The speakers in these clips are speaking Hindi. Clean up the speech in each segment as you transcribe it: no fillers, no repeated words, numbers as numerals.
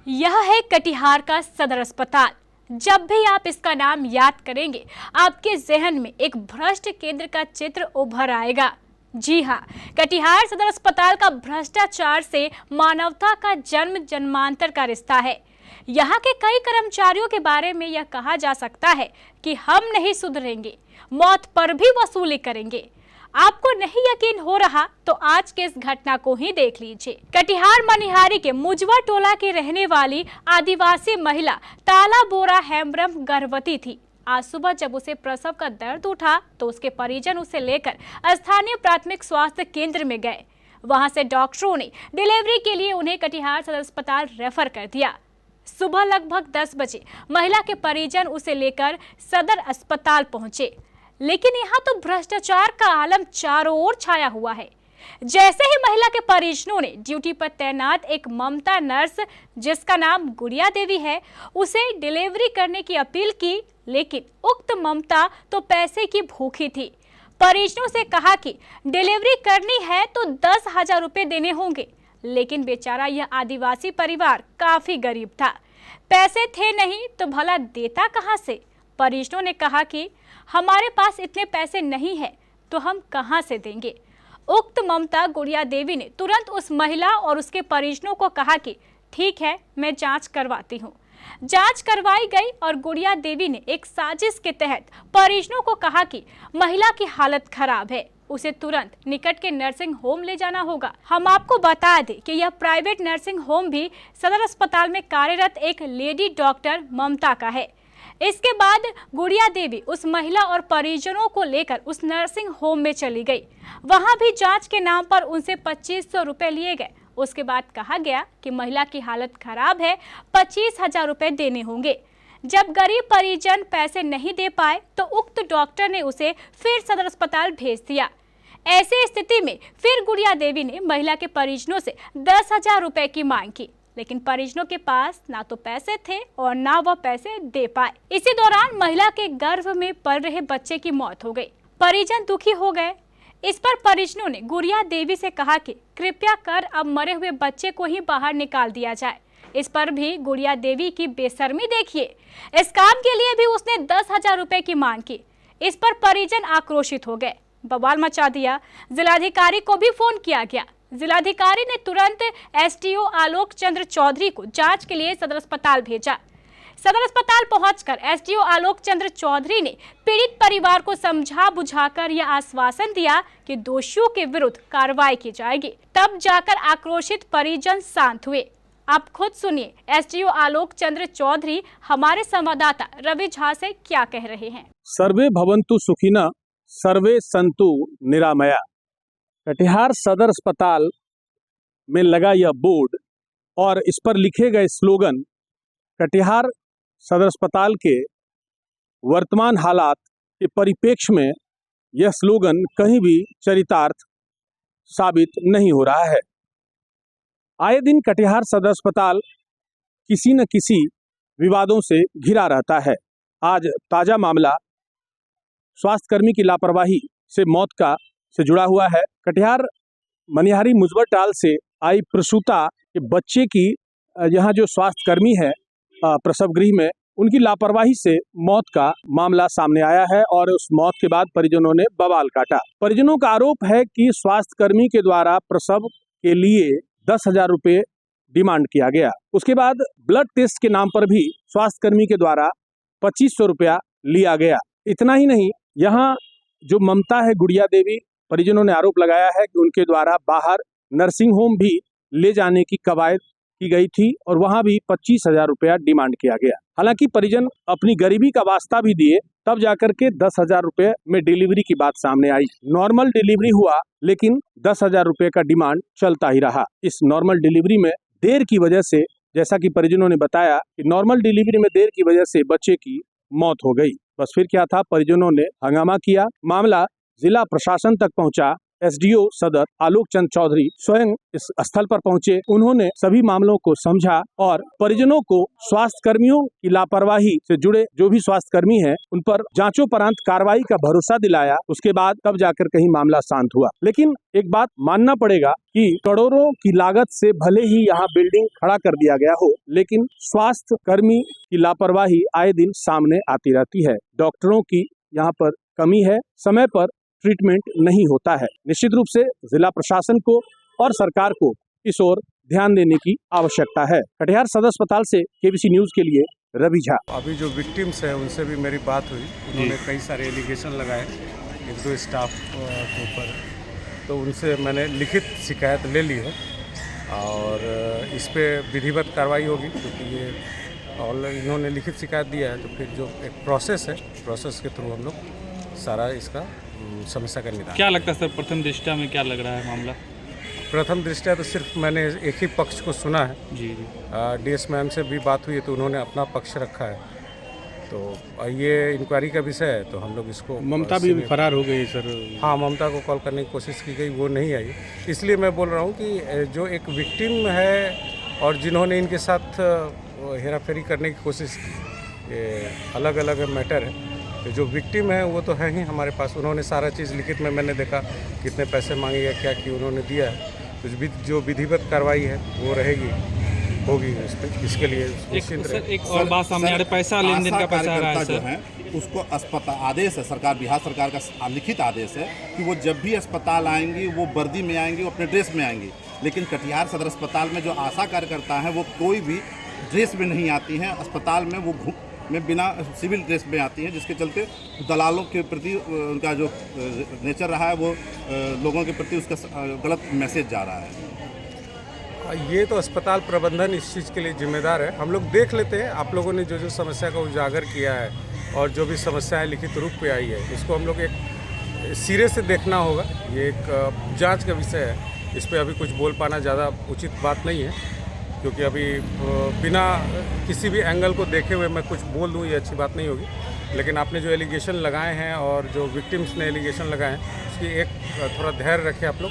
यह है कटिहार का सदर अस्पताल। जब भी आप इसका नाम याद करेंगे, आपके जहन में एक भ्रष्ट केंद्र का चित्र उभर आएगा। जी हाँ, कटिहार सदर अस्पताल का भ्रष्टाचार से मानवता का जन्म जन्मांतर का रिश्ता है। यहाँ के कई कर्मचारियों के बारे में यह कहा जा सकता है कि हम नहीं सुधरेंगे, मौत पर भी वसूली करेंगे। आपको नहीं यकीन हो रहा तो आज के इस घटना को ही देख लीजिए। कटिहार मनिहारी के मुजवा टोला की रहने वाली आदिवासी महिला ताला बोरा हेम्ब्रम गर्भवती थी। आज सुबह जब उसे प्रसव का दर्द उठा तो उसके परिजन उसे लेकर स्थानीय प्राथमिक स्वास्थ्य केंद्र में गए। वहां से डॉक्टरों ने डिलीवरी के लिए उन्हें कटिहार सदर अस्पताल रेफर कर दिया। सुबह लगभग 10 बजे महिला के परिजन उसे लेकर सदर अस्पताल पहुंचे, लेकिन यहाँ तो भ्रष्टाचार का आलम चारों ओर छाया हुआ है। जैसे ही महिला के परिजनों ने ड्यूटी पर तैनात एक ममता नर्स, जिसका नाम गुड़िया देवी है, उसे डिलीवरी करने की अपील की, लेकिन उक्त ममता तो पैसे की भूखी थी। परिजनों से कहा कि डिलीवरी करनी है तो 10,000 रुपए देने होंगे, लेकिन बेचारा यह आदिवासी परिवार काफी गरीब था। पैसे थे नहीं तो भला देता कहां से। परिजनों ने कहा कि हमारे पास इतने पैसे नहीं है तो हम कहां से देंगे। उक्त ममता गुड़िया देवी ने तुरंत उस महिला और उसके परिजनों को कहा कि ठीक है, मैं जांच करवाती हूं। जांच करवाई गई और गुड़िया देवी ने एक साजिश के तहत परिजनों को कहा कि महिला की हालत खराब है, उसे तुरंत निकट के नर्सिंग होम ले जाना होगा। हम आपको बता दें कि यह प्राइवेट नर्सिंग होम भी सदर अस्पताल में कार्यरत एक लेडी डॉक्टर ममता का है। इसके बाद गुड़िया देवी उस महिला और परिजनों को लेकर उस नर्सिंग होम में चली गई। वहां भी जांच के नाम पर उनसे 2500 रुपए लिए गए। उसके बाद कहा गया कि महिला की हालत खराब है, 25,000 रुपए देने होंगे। जब गरीब परिजन पैसे नहीं दे पाए तो उक्त डॉक्टर ने उसे फिर सदर अस्पताल भेज दिया। ऐसी स्थिति में फिर गुड़िया देवी ने महिला के परिजनों से 10,000 रुपए की मांग की, लेकिन परिजनों के पास ना तो पैसे थे और ना वह पैसे दे पाए। इसी दौरान महिला के गर्भ में पल रहे बच्चे की मौत हो गई। परिजन दुखी हो गए। इस पर परिजनों ने गुड़िया देवी से कहा कि कृपया कर अब मरे हुए बच्चे को ही बाहर निकाल दिया जाए। इस पर भी गुड़िया देवी की बेशर्मी देखिए। इस काम के लिए भी उसने 10,000 रुपए की मांग की। इस पर परिजन आक्रोशित हो गए, बवाल मचा दिया। जिलाधिकारी को भी फोन किया गया। जिलाधिकारी ने तुरंत एसडीओ आलोक चंद्र चौधरी को जांच के लिए सदर अस्पताल भेजा। सदर अस्पताल पहुंचकर एसडीओ आलोक चंद्र चौधरी ने पीड़ित परिवार को समझा बुझाकर यह आश्वासन दिया कि दोषियों के विरुद्ध कार्रवाई की जाएगी। तब जाकर आक्रोशित परिजन शांत हुए। आप खुद सुनिए एसडीओ आलोक चंद्र चौधरी हमारे संवाददाता रवि झा से क्या कह रहे हैं। सर्वे भवन्तु सुखिनः, सर्वे सन्तु निरामया। कटिहार सदर अस्पताल में लगा यह बोर्ड और इस पर लिखे गए स्लोगन कटिहार सदर अस्पताल के वर्तमान हालात के परिप्रेक्ष्य में यह स्लोगन कहीं भी चरितार्थ साबित नहीं हो रहा है। आए दिन कटिहार सदर अस्पताल किसी न किसी विवादों से घिरा रहता है। आज ताजा मामला स्वास्थ्यकर्मी की लापरवाही से मौत का से जुड़ा हुआ है। कटिहार मनिहारी मुजवर टाल से आई प्रसूता के बच्चे की यहाँ जो स्वास्थ्यकर्मी है प्रसव गृह में, उनकी लापरवाही से मौत का मामला सामने आया है और उस मौत के बाद परिजनों ने बवाल काटा। परिजनों का आरोप है कि स्वास्थ्यकर्मी के द्वारा प्रसव के लिए 10,000 रुपए डिमांड किया गया। उसके बाद ब्लड टेस्ट के नाम पर भी स्वास्थ्यकर्मी के द्वारा 2500 रुपया लिया गया। इतना ही नहीं, यहाँ जो ममता है गुड़िया देवी, परिजनों ने आरोप लगाया है कि उनके द्वारा बाहर नर्सिंग होम भी ले जाने की कवायद की गई थी और वहां भी 25,000 रुपया डिमांड किया गया। हालांकि परिजन अपनी गरीबी का वास्ता भी दिए, तब जाकर के 10,000 रुपये में डिलीवरी की बात सामने आई। नॉर्मल डिलीवरी हुआ, लेकिन 10,000 रुपये का डिमांड चलता ही रहा। इस नॉर्मल डिलीवरी में देर की वजह से, जैसा कि परिजनों ने बताया कि नॉर्मल डिलीवरी में देर की वजह से बच्चे की मौत हो गई। बस फिर क्या था, परिजनों ने हंगामा किया। मामला जिला प्रशासन तक पहुंचा। एसडीओ सदर आलोक चंद चौधरी स्वयं इस स्थल पर पहुंचे। उन्होंने सभी मामलों को समझा और परिजनों को स्वास्थ्य कर्मियों की लापरवाही से जुड़े जो भी स्वास्थ्य कर्मी हैं उन पर जांचोपरांत कार्रवाई का भरोसा दिलाया। उसके बाद तब जाकर कहीं मामला शांत हुआ। लेकिन एक बात मानना पड़ेगा कि करोड़ों की लागत से भले ही यहाँ बिल्डिंग खड़ा कर दिया गया हो, लेकिन स्वास्थ्य कर्मी की लापरवाही आए दिन सामने आती रहती है। डॉक्टरों की यहाँ पर कमी है, समय पर ट्रीटमेंट नहीं होता है। निश्चित रूप से जिला प्रशासन को और सरकार को इस ओर ध्यान देने की आवश्यकता है। कटिहार सदर अस्पताल से केबीसी न्यूज के लिए रवि झा। अभी जो विक्टिम्स हैं उनसे भी मेरी बात हुई। उन्होंने कई सारे एलिगेशन लगाए एक दो स्टाफ के ऊपर, तो उनसे मैंने लिखित शिकायत ले ली है और इस पे विधिवत कार्रवाई होगी, क्योंकि ये और इन्होंने लिखित शिकायत दिया है। तो फिर जो एक प्रोसेस है, प्रोसेस के थ्रू हम लोग सारा इसका समस्या का निदान। क्या लगता है सर, प्रथम दृष्टया में क्या लग रहा है मामला? प्रथम दृष्टया तो सिर्फ मैंने एक ही पक्ष को सुना है। जी जी। डीएस मैम से भी बात हुई है तो उन्होंने अपना पक्ष रखा है। तो ये इंक्वायरी का विषय है, तो हम लोग इसको। ममता भी फरार हो गई सर। हाँ, ममता को कॉल करने की कोशिश की गई, वो नहीं आई। इसलिए मैं बोल रहा हूँ कि जो एक विक्टिम है और जिन्होंने इनके साथ हेराफेरी करने की कोशिश की, ये अलग अलग मैटर है। तो जो विक्टिम है वो तो है ही हमारे पास। उन्होंने सारा चीज़ लिखित में, मैंने देखा कितने पैसे मांगे या क्या की उन्होंने दिया है। तो जो विधिवत कार्रवाई है वो रहेगी, होगी इस पर। इसके लिए एक और बात सामने आ रही है, पैसा लेन देन का पैसा आ रहा है सर। उसको अस्पताल आदेश है, सरकार बिहार सरकार का लिखित आदेश है कि वो जब भी अस्पताल आएंगी वो वर्दी में आएंगी, वो अपने ड्रेस में आएंगी। लेकिन कटिहार सदर अस्पताल में जो आशा कार्यकर्ता हैं वो कोई भी ड्रेस में नहीं आती हैं। अस्पताल में वो में बिना सिविल ड्रेस में आती हैं, जिसके चलते दलालों के प्रति उनका जो नेचर रहा है वो लोगों के प्रति उसका गलत मैसेज जा रहा है। ये तो अस्पताल प्रबंधन इस चीज़ के लिए जिम्मेदार है। हम लोग देख लेते हैं, आप लोगों ने जो समस्या का उजागर किया है और जो भी समस्याएं लिखित रूप पे आई है, इसको हम लोग एक सिरे से देखना होगा। ये एक जांच का विषय है, इस पर अभी कुछ बोल पाना ज़्यादा उचित बात नहीं है, क्योंकि अभी बिना किसी भी एंगल को देखे हुए मैं कुछ बोल दूँ ये अच्छी बात नहीं होगी। लेकिन आपने जो एलिगेशन लगाए हैं और जो विक्टिम्स ने एलिगेशन लगाए हैं, उसकी एक थोड़ा धैर्य रखें आप लोग,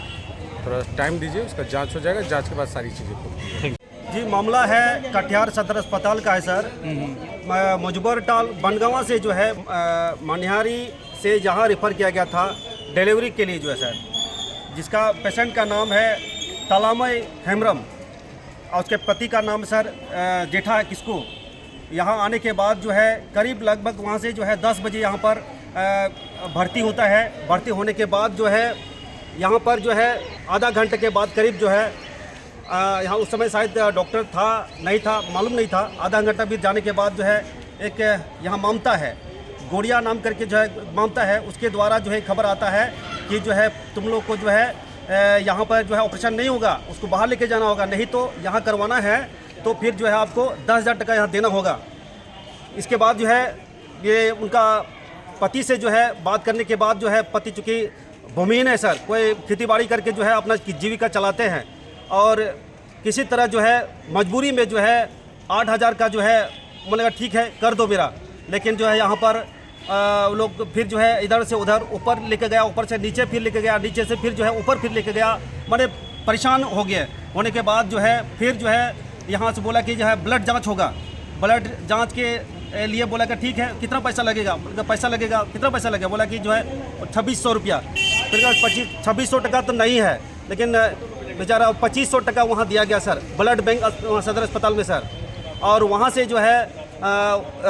थोड़ा टाइम दीजिए, उसका जांच हो जाएगा। जांच के बाद सारी चीज़ें होंगी। जी, मामला है कटिहार सदर अस्पताल का है सर। मुजबर टाल बनगावा से जो है मनिहारी से यहाँ रेफ़र किया गया था डिलीवरी के लिए जो है सर, जिसका पेशेंट का नाम है तलामय हेमरम और उसके पति का नाम सर जेठा किसको। यहाँ आने के बाद जो है करीब लगभग वहाँ से जो है 10 बजे यहाँ पर भर्ती होता है। भर्ती होने के बाद जो है यहाँ पर जो है आधा घंटे के बाद करीब जो है यहाँ उस समय शायद डॉक्टर था नहीं था मालूम नहीं था। आधा घंटा बीत जाने के बाद जो है एक यहाँ ममता है, गोड़िया नाम करके जो है ममता है, उसके द्वारा जो है खबर आता है कि जो है तुम लोग को जो है यहाँ पर जो है ऑपरेशन नहीं होगा, उसको बाहर लेके जाना होगा, नहीं तो यहाँ करवाना है तो फिर जो है आपको 10,000 टका यहाँ देना होगा। इसके बाद जो है ये उनका पति से जो है बात करने के बाद जो है पति चूँकि भूमिहीन है सर, कोई खेतीबाड़ी करके जो है अपना जीविका चलाते हैं और किसी तरह जो है मजबूरी में जो है 8,000 का जो है मैंने कहा ठीक है कर दो मेरा। लेकिन जो है यहाँ पर लोग फिर जो है इधर से उधर ऊपर लेके गया, ऊपर से नीचे फिर लेके गया, नीचे से फिर जो है ऊपर फिर लेके गया, मैंने परेशान हो गए। होने के बाद जो है फिर जो है यहाँ से बोला कि जो है ब्लड जांच होगा। ब्लड जांच के लिए बोला कि ठीक है कितना पैसा लगेगा, पैसा लगेगा कितना पैसा लगेगा, बोला कि जो है 2600 रुपया। फिर 2600 टका तो नहीं है, लेकिन बेचारा 2500 टका वहाँ दिया गया सर, ब्लड बैंक सदर अस्पताल में सर। और वहाँ से जो है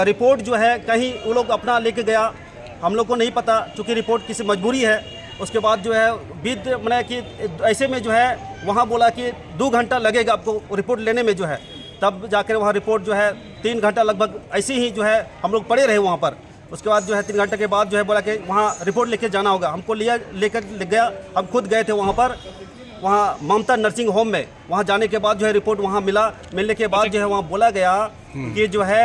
रिपोर्ट जो है कहीं वो लोग अपना लेके गया, हम लोग को नहीं पता, चूँकि रिपोर्ट किसी मजबूरी है। उसके बाद जो है विद मैंने कि ऐसे में जो है वहाँ बोला कि 2 घंटा लगेगा आपको रिपोर्ट लेने में जो है, तब जाकर वहाँ रिपोर्ट जो है 3 घंटा लगभग ऐसे ही जो है हम लोग पड़े रहे वहाँ पर। उसके बाद जो है 3 घंटे के बाद जो है बोला कि वहाँ रिपोर्ट लेके जाना होगा। हमको लेकर गया, हम खुद गए थे वहाँ पर, वहाँ ममता नर्सिंग होम में। वहाँ जाने के बाद जो है रिपोर्ट वहाँ मिलने के बाद जो है वहाँ बोला गया कि जो है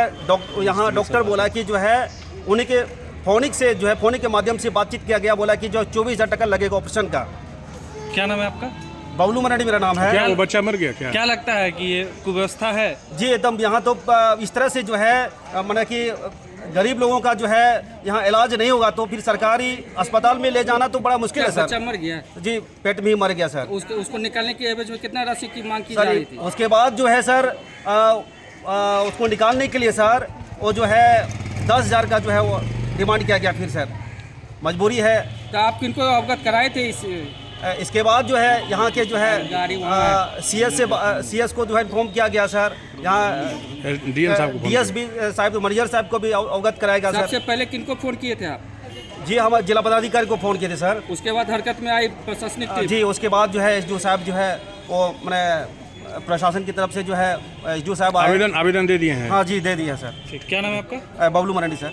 यहाँ डॉक्टर बोला कि जो है उन्हीं के फोनिक से जो है फोनिक के माध्यम से बातचीत किया गया, बोला कि जो 24,000 टका लगेगा ऑपरेशन का। क्या नाम है आपका? बबलू मराठी मेरा नाम है। क्या वो बच्चा मर गया क्या? क्या लगता है कि ये कुव्यवस्था है? जी एकदम, यहाँ तो इस तरह से जो है मैंने कि गरीब लोगों का जो है यहाँ इलाज नहीं होगा तो फिर सरकारी अस्पताल में ले जाना तो बड़ा मुश्किल है बच्चा सर। मर गया? जी, पेट में ही मर गया सर। उसको निकालने की एवज में कितना राशि की मांग की जा सर रही थी? उसके बाद जो है सर उसको निकालने के लिए सर वो जो है 10,000 का जो है वो डिमांड किया गया। फिर सर मजबूरी है। तो आप किनको अवगत कराए थे इसके बाद जो है यहाँ के जो गाड़ी है सीएस को जो है इन्फॉर्म किया गया सर। यहाँ डीएसपी साहब तो मैनेजर साहब को भी अवगत कराएगा सर। सबसे पहले किनको फोन किए थे आप? जी, हम जिला पदाधिकारी को फ़ोन किए थे सर। उसके बाद हरकत में आई प्रशासनिक टीम? जी, उसके बाद जो है एसडीओ साहब जो है वो मैंने प्रशासन की तरफ से जो है एसडीओ साहब आवेदन दे दिए हैं? हाँ जी, दे दिए हैं सर। क्या नाम है आपका? बबलू मरांडी सर।